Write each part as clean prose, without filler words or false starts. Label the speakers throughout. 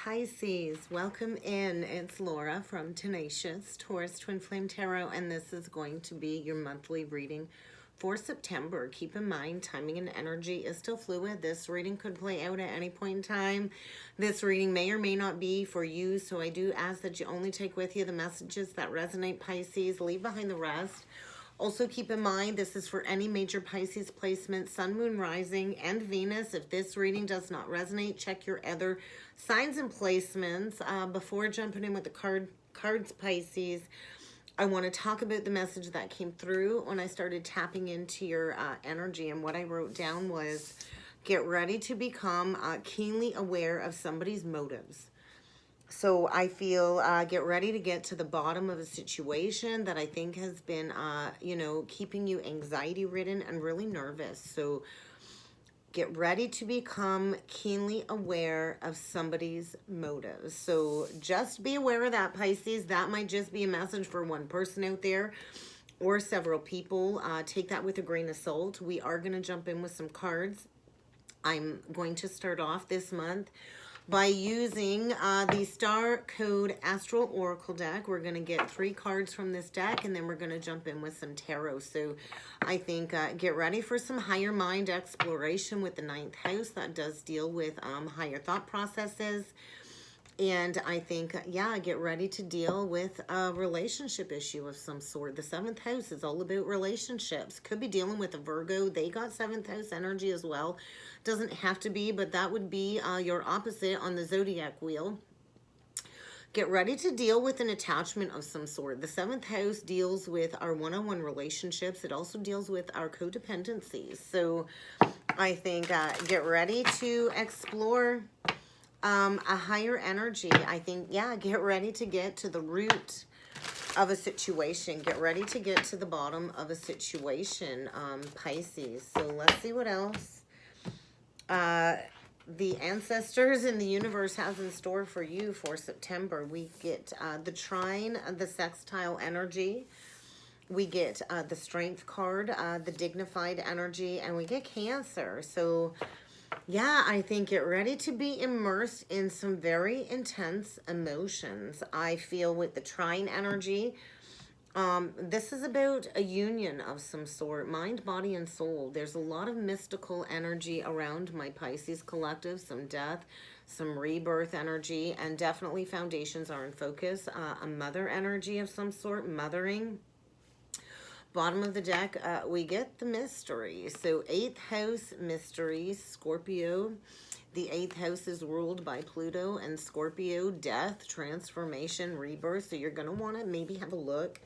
Speaker 1: Pisces, welcome in. It's Laura from Tenacious Taurus Twin Flame Tarot, and this is going to be your monthly reading for September. Keep in mind, timing and energy is still fluid. This reading could play out at any point in time. This reading may or may not be for you, so I do ask that you only take with you the messages that resonate, Pisces. Leave behind the rest. Also keep in mind, this is for any major Pisces placement, Sun, Moon, Rising, and Venus. If this reading does not resonate, check your other signs and placements. Before jumping in with the cards, Pisces, I want to talk about the message that came through when I started tapping into your energy. And what I wrote down was, get ready to become keenly aware of somebody's motives. So I feel get ready to get to the bottom of a situation that I think has been, keeping you anxiety ridden and really nervous. So get ready to become keenly aware of somebody's motives. So just be aware of that, Pisces. That might just be a message for one person out there or several people. Take that with a grain of salt. We are going to jump in with some cards. I'm going to start off this month by using the Star Code Astral Oracle deck. We're going to get 3 cards from this deck, and then we're going to jump in with some tarot. So I think get ready for some higher mind exploration with the 9th house. That does deal with higher thought processes. And I think, get ready to deal with a relationship issue of some sort. The 7th house is all about relationships. Could be dealing with a Virgo. They got 7th house energy as well. Doesn't have to be, but that would be your opposite on the zodiac wheel. Get ready to deal with an attachment of some sort. The 7th house deals with our one-on-one relationships. It also deals with our codependencies. So I think get ready to explore a higher energy. I think, get ready to get to the root of a situation. Get ready to get to the bottom of a situation, Pisces. So let's see what else the ancestors in the universe has in store for you for September. We get the trine, the sextile energy. We get the strength card, the dignified energy, and we get Cancer. So I think get ready to be immersed in some very intense emotions. I feel with the trine energy, this is about a union of some sort, mind, body, and soul. There's a lot of mystical energy around my Pisces collective, some death, some rebirth energy, and definitely foundations are in focus. A mother energy of some sort, mothering. Bottom of the deck, we get the mystery. So 8th house mysteries, Scorpio. The 8th house is ruled by Pluto and Scorpio, death, transformation, rebirth. So you're going to want to maybe have a look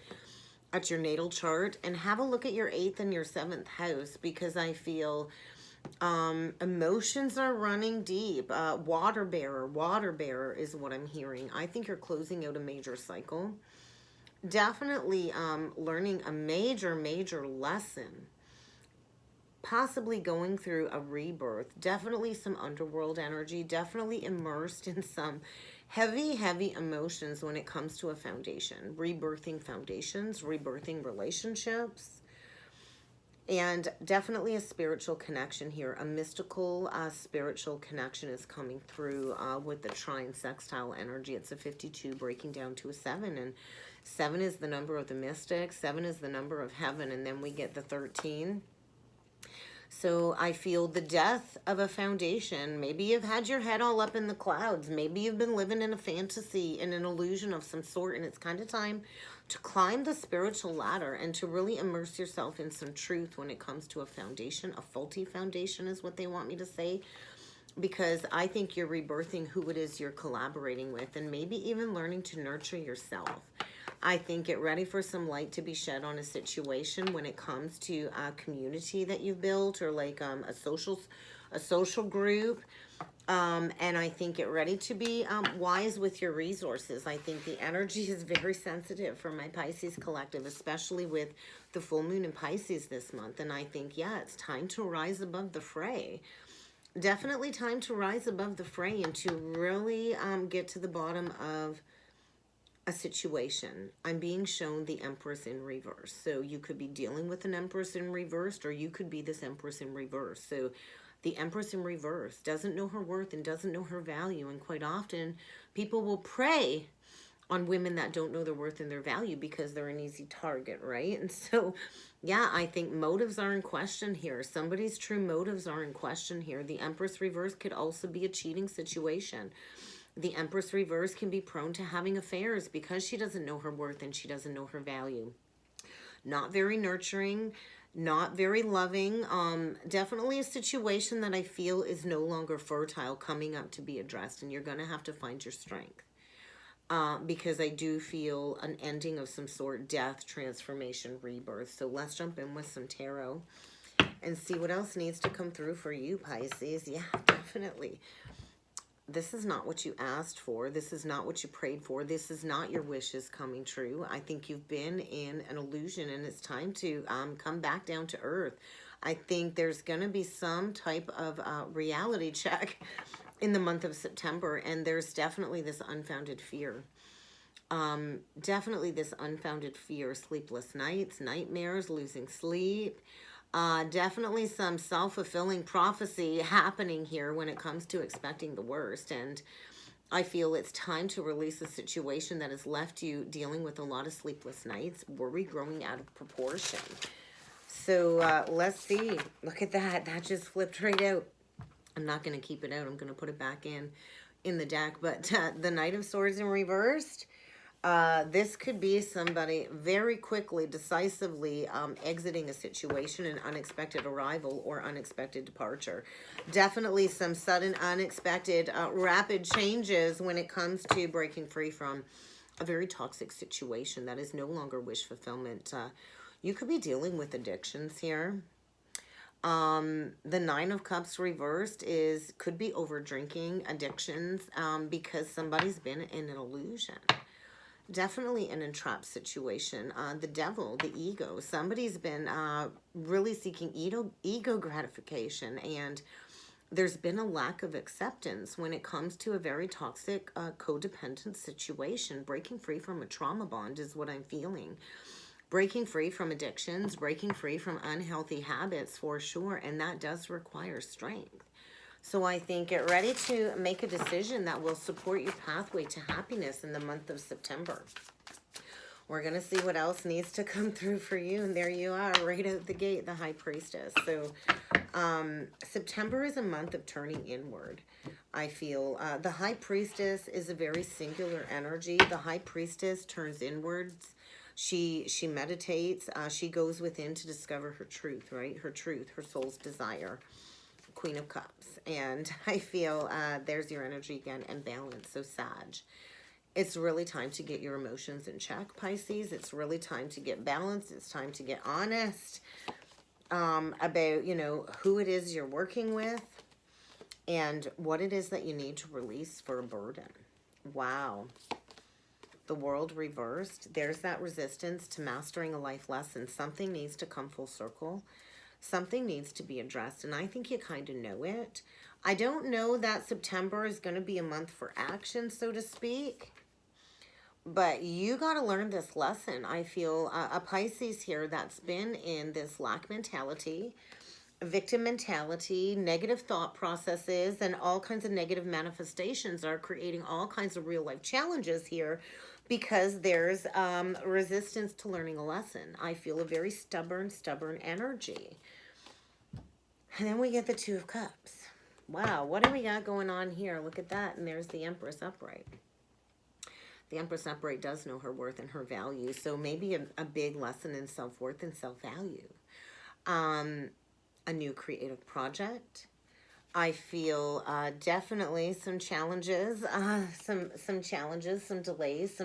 Speaker 1: at your natal chart and have a look at your 8th and your 7th house, because I feel emotions are running deep. Water bearer is what I'm hearing. I think you're closing out a major cycle. Definitely learning a major lesson. Possibly going through a rebirth. Definitely some underworld energy. Definitely immersed in some heavy emotions when it comes to a foundation. Rebirthing foundations, rebirthing relationships. And definitely a spiritual connection here. A mystical spiritual connection is coming through with the trine sextile energy. It's a 52 breaking down to a 7. And 7 is the number of the mystic. 7 is the number of heaven. And then we get the 13. So I feel the death of a foundation. Maybe you've had your head all up in the clouds. Maybe you've been living in a fantasy, in an illusion of some sort, and it's kind of time to climb the spiritual ladder and to really immerse yourself in some truth when it comes to a foundation. A faulty foundation is what they want me to say, because I think you're rebirthing who it is you're collaborating with, and maybe even learning to nurture yourself. I think get ready for some light to be shed on a situation when it comes to a community that you've built, or like a social group. And I think get ready to be wise with your resources. I think the energy is very sensitive for my Pisces collective, especially with the full moon in Pisces this month. And I think, it's time to rise above the fray. Definitely time to rise above the fray and to really get to the bottom of a situation. I'm being shown the Empress in reverse. So you could be dealing with an Empress in reverse, or you could be this Empress in reverse. So The Empress in reverse, doesn't know her worth and doesn't know her value. And quite often, people will prey on women that don't know their worth and their value because they're an easy target, right? And so, yeah, I think motives are in question here. Somebody's true motives are in question here. The Empress reverse could also be a cheating situation. The Empress reverse can be prone to having affairs because she doesn't know her worth and she doesn't know her value. Not very nurturing, not very loving. Definitely a situation that I feel is no longer fertile coming up to be addressed, and you're going to have to find your strength. Because I do feel an ending of some sort, death, transformation, rebirth. So let's jump in with some tarot and see what else needs to come through for you, Pisces. Yeah, definitely. This is not what you asked for. This is not what you prayed for. This is not your wishes coming true. I think you've been in an illusion, and it's time to come back down to earth. I think there's going to be some type of reality check in the month of September, and there's definitely this unfounded fear. Definitely this unfounded fear, sleepless nights, nightmares, losing sleep. Definitely some self-fulfilling prophecy happening here when it comes to expecting the worst. And I feel it's time to release a situation that has left you dealing with a lot of sleepless nights, worry growing out of proportion. So let's see. Look at that. That just flipped right out. I'm not going to keep it out. I'm going to put it back in the deck. But the Knight of Swords in reversed. This could be somebody very quickly, decisively exiting a situation, an unexpected arrival or unexpected departure. Definitely some sudden, unexpected, rapid changes when it comes to breaking free from a very toxic situation that is no longer wish fulfillment. You could be dealing with addictions here. The Nine of Cups reversed could be over drinking, addictions, because somebody's been in an illusion. Definitely an entrapped situation. The devil, the ego. Somebody's been really seeking ego gratification, and there's been a lack of acceptance when it comes to a very toxic codependent situation. Breaking free from a trauma bond is what I'm feeling. Breaking free from addictions, breaking free from unhealthy habits for sure, and that does require strength. So I think get ready to make a decision that will support your pathway to happiness in the month of September. We're going to see what else needs to come through for you. And there you are, right out the gate, the High Priestess. So September is a month of turning inward. I feel the High Priestess is a very singular energy. The High Priestess turns inwards. She meditates. She goes within to discover her truth, right? Her truth, her soul's desire. Queen of Cups. And I feel there's your energy again, and balance. So Sag. It's really time to get your emotions in check, Pisces. It's really time to get balanced. It's time to get honest about, you know, who it is you're working with and what it is that you need to release for a burden. Wow. The World reversed. There's that resistance to mastering a life lesson. Something needs to come full circle. Something needs to be addressed, and I think you kind of know it. I don't know that September is going to be a month for action, so to speak, but you got to learn this lesson. I feel a Pisces here that's been in this lack mentality, victim mentality, negative thought processes, and all kinds of negative manifestations are creating all kinds of real-life challenges here because there's resistance to learning a lesson. I feel a very stubborn energy. And then we get the Two of Cups. Wow, what do we got going on here? Look at that. And there's the Empress upright. The Empress upright does know her worth and her value. So maybe a big lesson in self-worth and self-value. A new creative project. I feel definitely some challenges, some challenges, some delays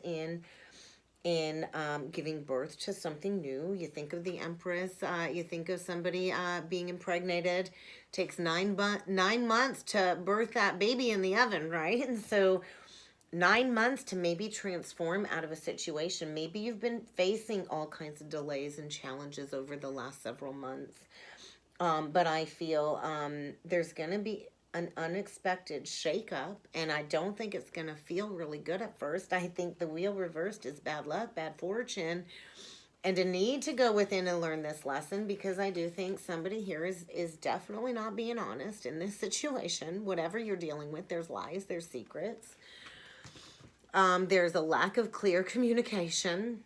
Speaker 1: in giving birth to something new. You think of the Empress, you think of somebody being impregnated. Takes 9 months to birth that baby in the oven, right? And so 9 months to maybe transform out of a situation. Maybe you've been facing all kinds of delays and challenges over the last several months. But I feel there's going to be an unexpected shakeup, and I don't think it's going to feel really good at first. I think the wheel reversed is bad luck, bad fortune, And a need to go within and learn this lesson, because I do think somebody here is definitely not being honest in this situation. Whatever you're dealing with, there's lies, there's secrets. There's a lack of clear communication.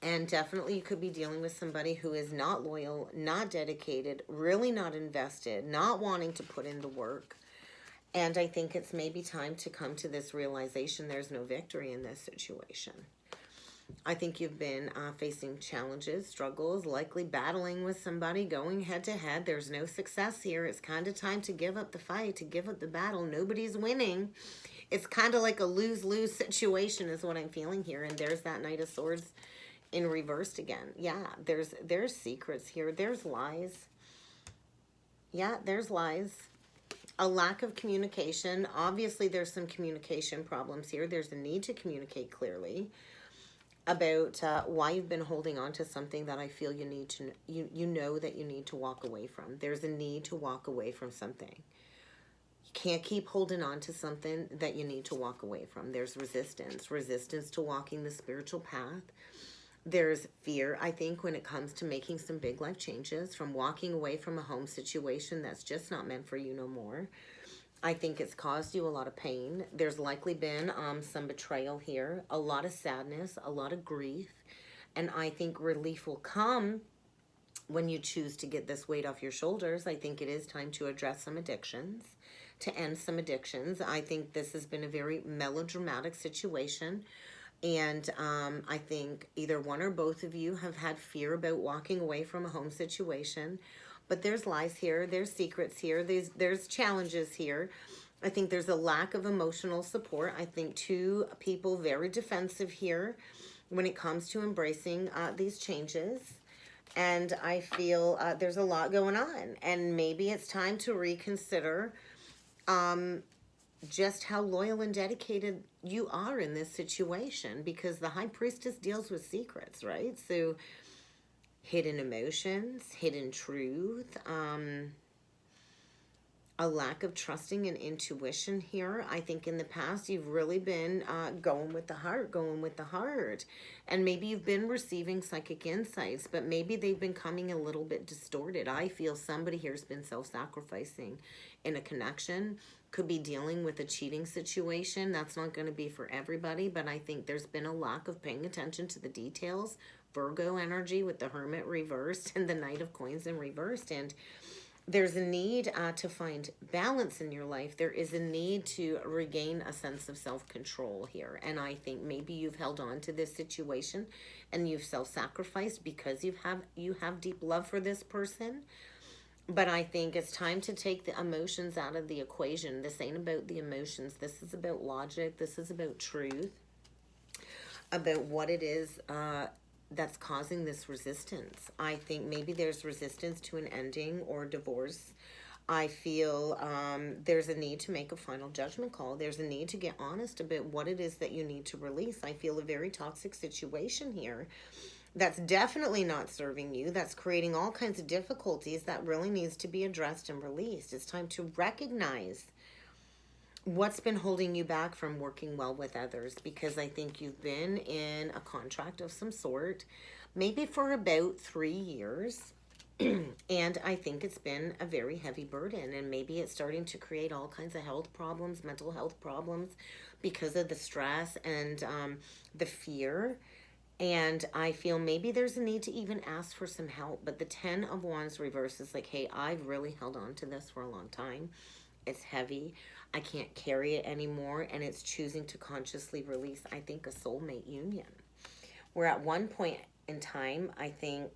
Speaker 1: And definitely you could be dealing with somebody who is not loyal, not dedicated, really not invested, not wanting to put in the work. And I think it's maybe time to come to this realization there's no victory in this situation. I think you've been facing challenges, struggles, likely battling with somebody, going head to head. There's no success here. It's kind of time to give up the fight, to give up the battle. Nobody's winning. It's kind of like a lose-lose situation is what I'm feeling here. And there's that Knight of Swords in reversed again. Yeah, there's secrets here. There's lies. Yeah, there's lies. A lack of communication. Obviously, there's some communication problems here. There's a need to communicate clearly about why you've been holding on to something that I feel you need to, you know that you need to walk away from. There's a need to walk away from something. You can't keep holding on to something that you need to walk away from. There's resistance to walking the spiritual path. There's fear, I think, when it comes to making some big life changes, from walking away from a home situation that's just not meant for you no more. I think it's caused you a lot of pain. There's likely been some betrayal here, a lot of sadness, a lot of grief. And I think relief will come when you choose to get this weight off your shoulders. I think it is time to address some addictions, to end some addictions. I think this has been a very melodramatic situation. And I think either one or both of you have had fear about walking away from a home situation. But there's lies here. There's secrets here. There's challenges here. I think there's a lack of emotional support. I think two people very defensive here when it comes to embracing these changes. And I feel there's a lot going on. And maybe it's time to reconsider just how loyal and dedicated you are in this situation, because the High Priestess deals with secrets, right? So hidden emotions, hidden truth, a lack of trusting and intuition here. I think in the past you've really been going with the heart. And maybe you've been receiving psychic insights, but maybe they've been coming a little bit distorted. I feel somebody here has been self-sacrificing in a connection, could be dealing with a cheating situation. That's not going to be for everybody, but I think there's been a lack of paying attention to the details. Virgo energy with the Hermit reversed and the Knight of Coins in reversed. And there's a need to find balance in your life. There is a need to regain a sense of self-control here. And I think maybe you've held on to this situation and you've self-sacrificed because you have deep love for this person. But I think it's time to take the emotions out of the equation. This ain't about the emotions. This is about logic. This is about truth, about what it is that's causing this resistance. I think maybe there's resistance to an ending or divorce. I feel there's a need to make a final judgment call. There's a need to get honest about what it is that you need to release. I feel a very toxic situation here that's definitely not serving you, that's creating all kinds of difficulties, that really needs to be addressed and released. It's time to recognize what's been holding you back from working well with others, because I think you've been in a contract of some sort, maybe for about 3 years, and I think it's been a very heavy burden, and maybe it's starting to create all kinds of health problems, mental health problems, because of the stress and the fear. And I feel maybe there's a need to even ask for some help. But the 10 of Wands reverse is like, hey, I've really held on to this for a long time. It's heavy. I can't carry it anymore. And it's choosing to consciously release, I think, a soulmate union. Where at one point in time, I think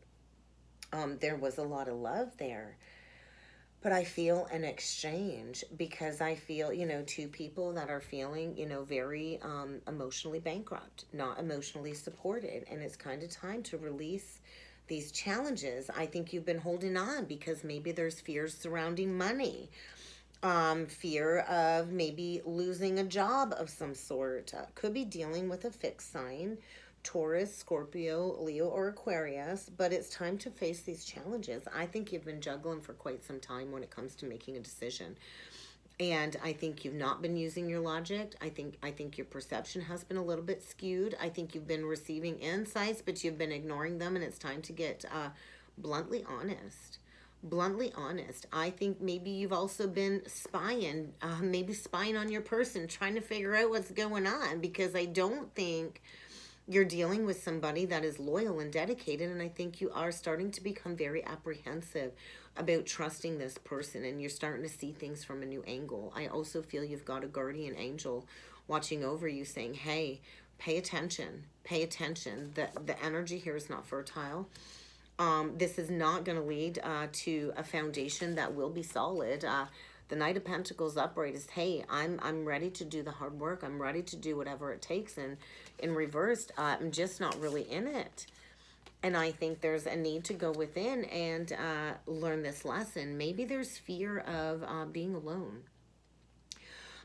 Speaker 1: there was a lot of love there. But I feel an exchange, because I feel, two people that are feeling, very emotionally bankrupt, not emotionally supported. And it's kind of time to release these challenges. I think you've been holding on because maybe there's fears surrounding money, fear of maybe losing a job of some sort. Could be dealing with a fixed sign, Taurus, Scorpio, Leo, or Aquarius, but it's time to face these challenges. I think you've been juggling for quite some time when it comes to making a decision. And I think you've not been using your logic. I think your perception has been a little bit skewed. I think you've been receiving insights, but you've been ignoring them, and it's time to get bluntly honest. Bluntly honest. I think maybe you've also been spying, maybe spying on your person, trying to figure out what's going on, because I don't think you're dealing with somebody that is loyal and dedicated, and I think you are starting to become very apprehensive about trusting this person, and you're starting to see things from a new angle. I also feel you've got a guardian angel watching over you saying, hey, pay attention, pay attention. The energy here is not fertile. This is not going to lead to a foundation that will be solid. The Knight of Pentacles upright is, hey, I'm ready to do the hard work. I'm ready to do whatever it takes. And in reversed, I'm just not really in it. And I think there's a need to go within and learn this lesson. Maybe there's fear of being alone.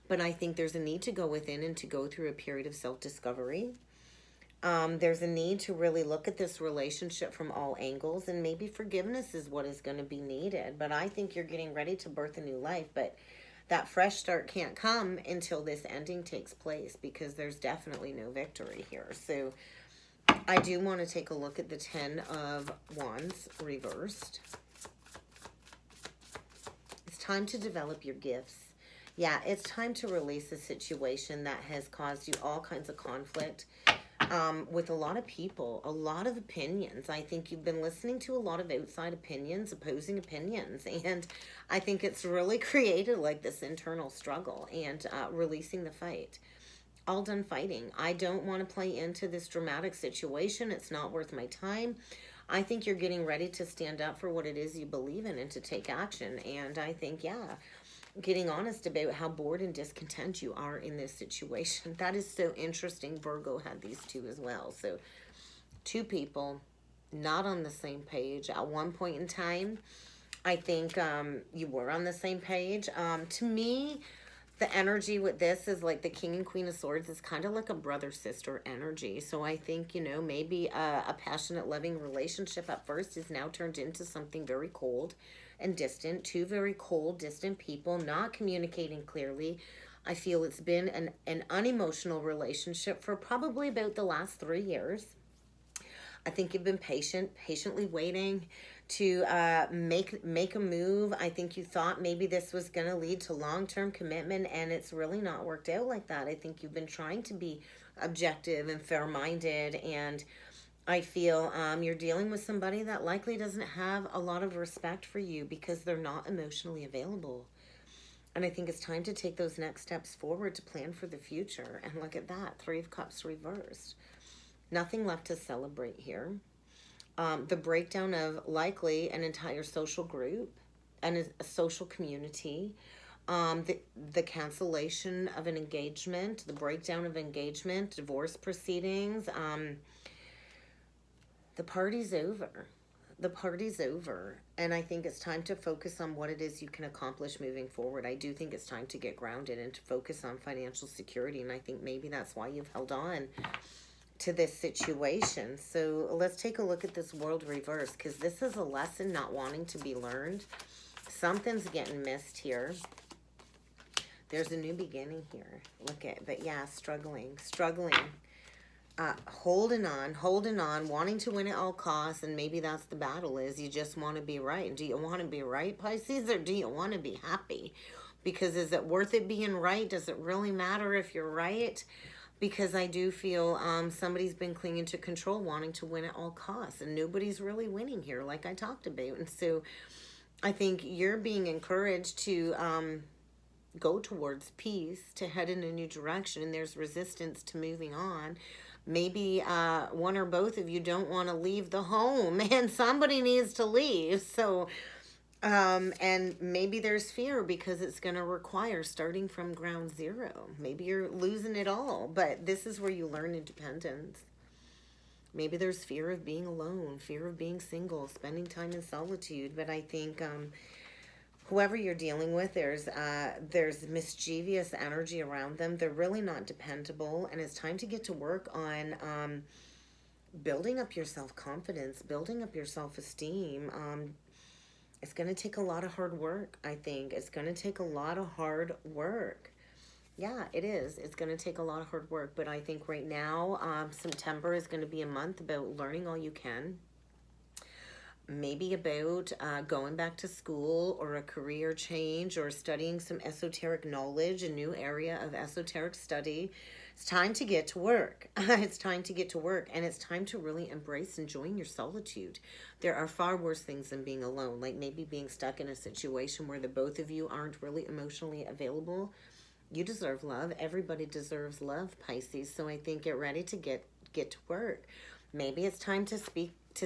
Speaker 1: But I think there's a need to go within and to go through a period of self-discovery. There's a need to really look at this relationship from all angles, and maybe forgiveness is what is going to be needed. But I think you're getting ready to birth a new life, but that fresh start can't come until this ending takes place, because there's definitely no victory here. So I do want to take a look at the 10 of Wands reversed. It's time to develop your gifts. Yeah, it's time to release a situation that has caused you all kinds of conflict. With a lot of people, a lot of opinions. I think you've been listening to a lot of outside opinions, opposing opinions, and I think it's really created like this internal struggle and releasing the fight. All done fighting. I don't want to play into this dramatic situation. It's not worth my time. I think you're getting ready to stand up for what it is you believe in and to take action. And I think, yeah, getting honest about how bored and discontent you are in this situation. That is so interesting. Virgo had these two as well. So two people not on the same page at one point in time. I think you were on the same page. To me, the energy with this is like the King and Queen of Swords is kind of like a brother-sister energy. So I think, you know, maybe a passionate, loving relationship at first is now turned into something very cold and distant. Two very cold, distant people not communicating clearly. I feel it's been an unemotional relationship for probably about the last 3 years. I think you've been patiently waiting to make a move. I think you thought maybe this was going to lead to long-term commitment, and it's really not worked out like that. I think you've been trying to be objective and fair-minded, and I feel you're dealing with somebody that likely doesn't have a lot of respect for you because they're not emotionally available. And I think it's time to take those next steps forward to plan for the future. And look at that, 3 of Cups reversed. Nothing left to celebrate here. The breakdown of likely an entire social group and a social community. The cancellation of an engagement, the breakdown of engagement, divorce proceedings. The party's over. The party's over. And I think it's time to focus on what it is you can accomplish moving forward. I do think it's time to get grounded and to focus on financial security. And I think maybe that's why you've held on to this situation. So let's take a look at this World reverse, because this is a lesson not wanting to be learned. Something's getting missed here. There's a new beginning here. Look at, but yeah, struggling. Holding on, wanting to win at all costs, and maybe that's the battle, is you just want to be right. Do you want to be right, Pisces, or do you want to be happy? Because is it worth it being right? Does it really matter if you're right? Because I do feel somebody's been clinging to control, wanting to win at all costs, and nobody's really winning here, like I talked about. And so I think you're being encouraged to go towards peace, to head in a new direction, and there's resistance to moving on. Maybe one or both of you don't want to leave the home, and somebody needs to leave. So, and maybe there's fear because it's going to require starting from ground zero. Maybe you're losing it all, but this is where you learn independence. Maybe there's fear of being alone, fear of being single, spending time in solitude. But I think whoever you're dealing with, there's mischievous energy around them. They're really not dependable, and it's time to get to work on building up your self-confidence, building up your self-esteem, It's going to take a lot of hard work, I think. It's going to take a lot of hard work. Yeah, it is. It's going to take a lot of hard work. But I think right now, September is going to be a month about learning all you can. Maybe about going back to school or a career change or studying some esoteric knowledge, a new area of esoteric study. It's time to get to work. It's time to get to work, and it's time to really embrace enjoying your solitude. There are far worse things than being alone, like maybe being stuck in a situation where the both of you aren't really emotionally available. You deserve love. Everybody deserves love, Pisces. So I think get ready to get to work. Maybe it's time to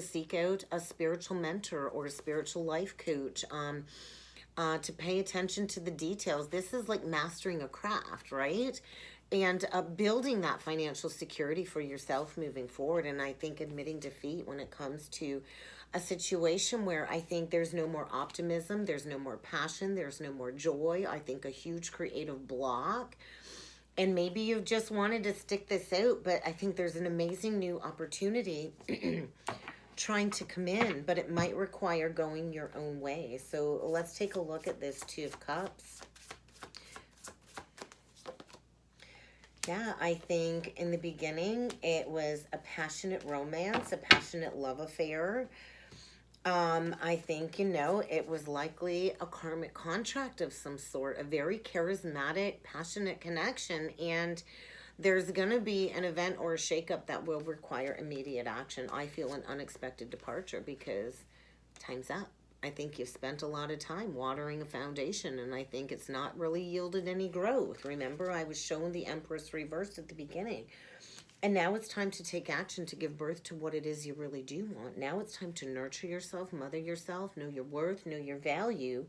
Speaker 1: seek out a spiritual mentor or a spiritual life coach, to pay attention to the details. This is like mastering a craft, right? And building that financial security for yourself moving forward. And I think admitting defeat when it comes to a situation where I think there's no more optimism, there's no more passion, there's no more joy. I think a huge creative block. And maybe you've just wanted to stick this out, but I think there's an amazing new opportunity trying to come in, but it might require going your own way. So let's take a look at this Two of Cups. Yeah, I think in the beginning, it was a passionate romance, a passionate love affair. I think, it was likely a karmic contract of some sort, a very charismatic, passionate connection. And there's going to be an event or a shakeup that will require immediate action. I feel an unexpected departure because time's up. I think you've spent a lot of time watering a foundation, and I think it's not really yielded any growth. Remember, I was shown the Empress reversed at the beginning. And now it's time to take action to give birth to what it is you really do want. Now it's time to nurture yourself, mother yourself, know your worth, know your value,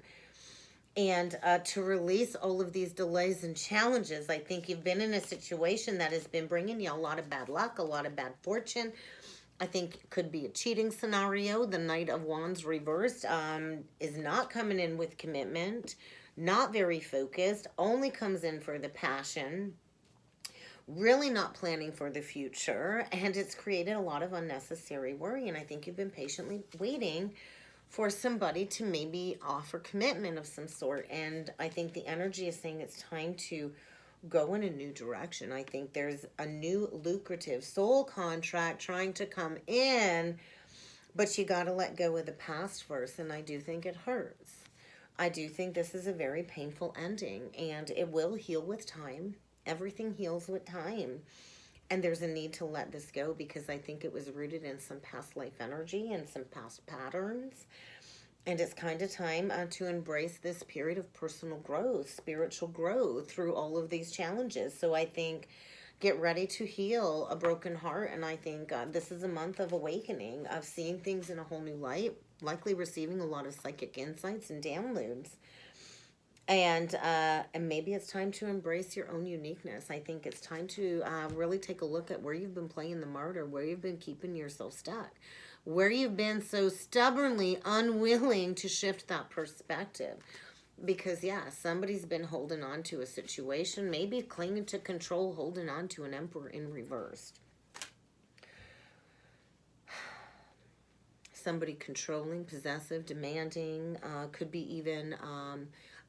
Speaker 1: and to release all of these delays and challenges. I think you've been in a situation that has been bringing you a lot of bad luck, a lot of bad fortune. I think it could be a cheating scenario. The Knight of Wands reversed is not coming in with commitment, not very focused, only comes in for the passion, really not planning for the future, and it's created a lot of unnecessary worry. And I think you've been patiently waiting for somebody to maybe offer commitment of some sort. And I think the energy is saying it's time to go in a new direction. I think there's a new lucrative soul contract trying to come in, but you got to let go of the past first. And I do think it hurts. I do think this is a very painful ending, and it will heal with time. Everything heals with time. And there's a need to let this go because I think it was rooted in some past life energy and some past patterns. And it's kind of time to embrace this period of personal growth, spiritual growth through all of these challenges. So I think get ready to heal a broken heart. And I think this is a month of awakening, of seeing things in a whole new light, likely receiving a lot of psychic insights and downloads. And maybe it's time to embrace your own uniqueness. I think it's time to really take a look at where you've been playing the martyr, where you've been keeping yourself stuck, where you've been so stubbornly unwilling to shift that perspective. Because, yeah, somebody's been holding on to a situation, maybe clinging to control, holding on to an Emperor in reversed. Somebody controlling, possessive, demanding, could be even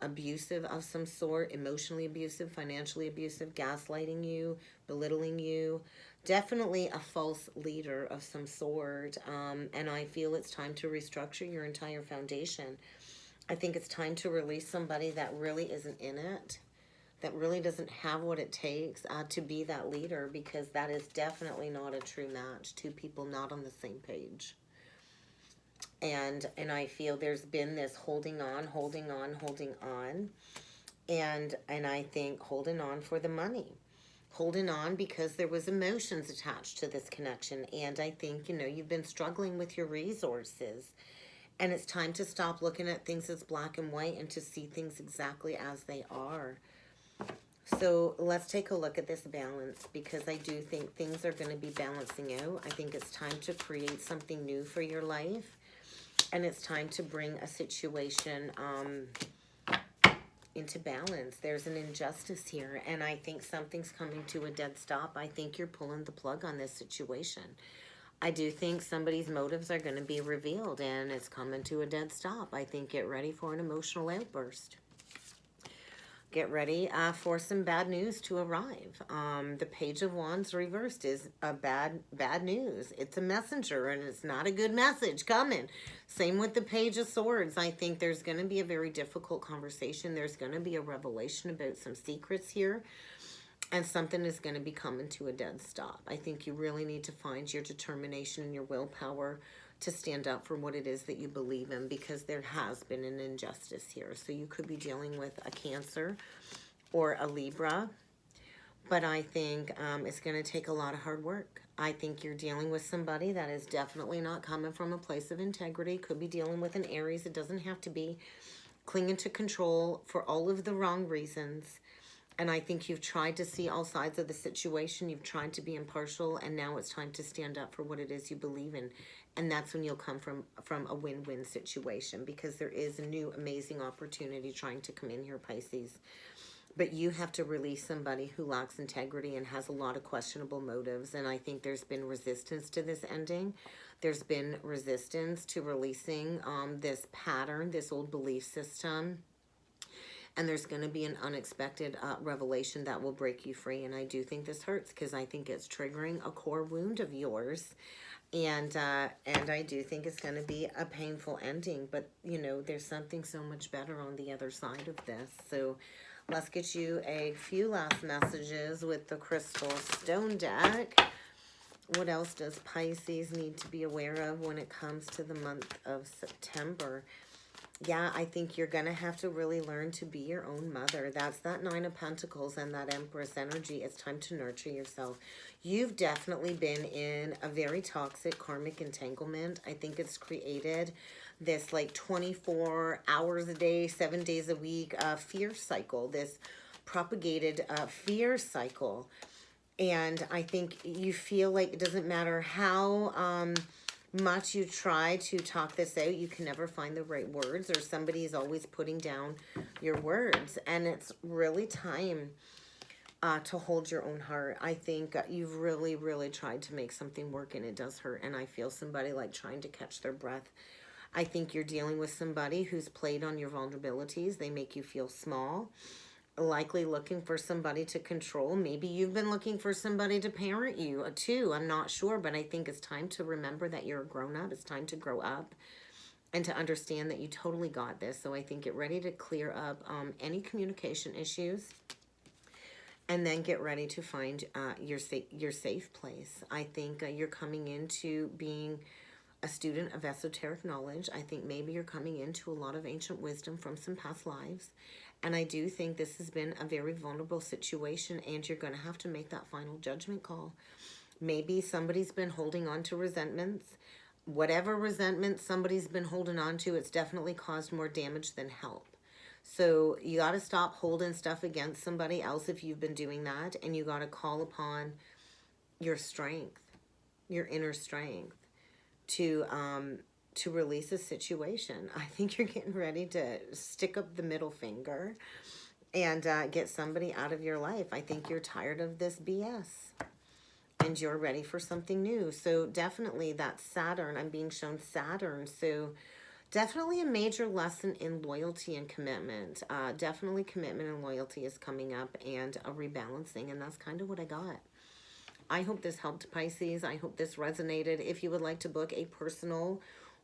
Speaker 1: abusive of some sort, emotionally abusive, financially abusive, gaslighting you, belittling you. Definitely a false leader of some sort. And I feel it's time to restructure your entire foundation. I think it's time to release somebody that really isn't in it, that really doesn't have what it takes to be that leader, because that is definitely not a true match. Two people not on the same page. And I feel there's been this holding on. And I think holding on for the money. Holding on because there was emotions attached to this connection. And I think, you've been struggling with your resources. And it's time to stop looking at things as black and white and to see things exactly as they are. So let's take a look at this balance, because I do think things are going to be balancing out. I think it's time to create something new for your life. And it's time to bring a situation into balance. There's an injustice here, and I think something's coming to a dead stop. I think you're pulling the plug on this situation. I do think somebody's motives are going to be revealed and it's coming to a dead stop. I think get ready for an emotional outburst. Get ready for some bad news to arrive. The Page of Wands reversed is a bad news. It's a messenger and it's not a good message coming. Same with the Page of Swords. I think there's going to be a very difficult conversation. There's going to be a revelation about some secrets here. And something is going to be coming to a dead stop. I think you really need to find your determination and your willpower to stand up for what it is that you believe in, because there has been an injustice here. So you could be dealing with a Cancer or a Libra, but I think it's going to take a lot of hard work. I think you're dealing with somebody that is definitely not coming from a place of integrity. Could be dealing with an Aries. It doesn't have to be. Clinging to control for all of the wrong reasons. And I think you've tried to see all sides of the situation. You've tried to be impartial, and now it's time to stand up for what it is you believe in. And that's when you'll come from a win-win situation, because there is a new amazing opportunity trying to come in here, Pisces. But you have to release somebody who lacks integrity and has a lot of questionable motives. And I think there's been resistance to this ending. There's been resistance to releasing this pattern, this old belief system. And there's going to be an unexpected revelation that will break you free. And I do think this hurts, because I think it's triggering a core wound of yours. And I do think it's going to be a painful ending. But, you know, there's something so much better on the other side of this. So let's get you a few last messages with the Crystal Stone deck. What else does Pisces need to be aware of when it comes to the month of September? Yeah, I think you're going to have to really learn to be your own mother. That's that Nine of Pentacles and that Empress energy. It's time to nurture yourself. You've definitely been in a very toxic karmic entanglement. I think it's created this like 24 hours a day, 7 days a week fear cycle, this propagated fear cycle. And I think you feel like it doesn't matter how much you try to talk this out, you can never find the right words, or somebody is always putting down your words. And it's really time to hold your own heart. I think you've really, really tried to make something work, and it does hurt. And I feel somebody like trying to catch their breath. I think you're dealing with somebody who's played on your vulnerabilities. They make you feel small. Likely looking for somebody to control. Maybe you've been looking for somebody to parent you too. I'm not sure, but I think it's time to remember that you're a grown-up. It's time to grow up and to understand that you totally got this. So I think get ready to clear up any communication issues, and then get ready to find your safe place. I think you're coming into being a student of esoteric knowledge. I think maybe you're coming into a lot of ancient wisdom from some past lives. And I do think this has been a very vulnerable situation, and you're going to have to make that final judgment call. Maybe somebody's been holding on to resentments. Whatever resentment somebody's been holding on to, it's definitely caused more damage than help. So you got to stop holding stuff against somebody else if you've been doing that, and you got to call upon your strength, your inner strength, to release a situation. I think you're getting ready to stick up the middle finger and get somebody out of your life. I think you're tired of this BS and you're ready for something new. So definitely that Saturn, I'm being shown Saturn. So definitely a major lesson in loyalty and commitment. Definitely commitment and loyalty is coming up, and a rebalancing. And that's kind of what I got. I hope this helped, Pisces. I hope this resonated. If you would like to book a personal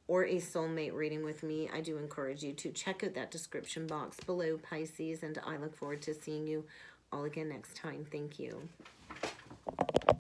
Speaker 1: or a soulmate reading with me, I do encourage you to check out that description box below, Pisces, and I look forward to seeing you all again next time. Thank you.